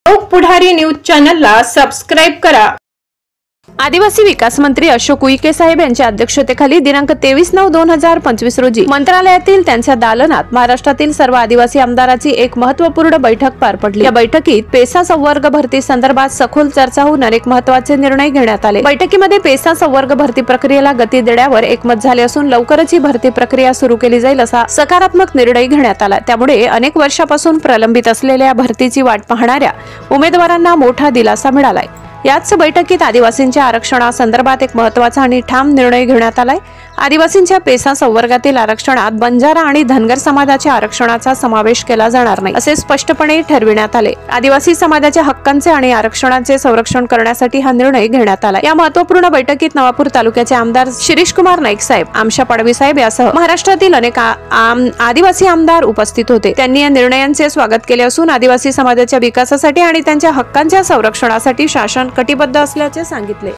लोक पुढारी न्यूज चॅनलला सबस्क्राइब करा। आदिवासी विकास मंत्री अशोक उईके साहेब यांच्या अध्यक्षतेखाली दिनांक 23/9/2025 रोजी मंत्रालयातील त्यांच्या दालनात महाराष्ट्रातील सर्व आदिवासी आमदारांची एक महत्त्वपूर्ण बैठक पार पडली। या बैठकीत पेसा संवर्ग भरती संदर्भात सखोल चर्चा होऊन अनेक महत्त्वाचे निर्णय घेण्यात आले। बैठकीमध्ये पेसा संवर्ग भरती प्रक्रियेला गती देण्यावर एकमत झाले असून लवकरच ही भरती प्रक्रिया सुरू केली जाईल असा सकारात्मक निर्णय घेण्यात आला। त्यामुळे अनेक वर्षापासून प्रलंबित असलेल्या भरतीची वाट पाहणाऱ्या उमेदवारांना मोठा दिलासा मिळालाय। याच बैठकीत आदिवासींच्या आरक्षणासंदर्भात एक महत्त्वाचा आणि ठाम निर्णय घेण्यात आलाय। आदिवासींच्या पेसा संवर्गातील आरक्षणात बंजारा आणि धनगर समाजाच्या आरक्षणाचा समावेश केला जाणार नाही असे स्पष्टपणे ठरविण्यात आले। आदिवासी समाजाच्या हक्कांचे आणि आरक्षणाचे संरक्षण करण्यासाठी हा निर्णय घेण्यात आला। या महत्त्वपूर्ण बैठकीत नवापूर तालुक्याचे आमदार शिरीष कुमार नाईक साहेब, आमशा पडवी साहेब यासह महाराष्ट्रातील अनेक आदिवासी आमदार उपस्थित होते। त्यांनी या निर्णयांचे स्वागत केले असून आदिवासी समाजाच्या विकासासाठी आणि त्यांच्या हक्कांच्या संरक्षणासाठी शासन कटिबद्ध असल्याचे सांगितले।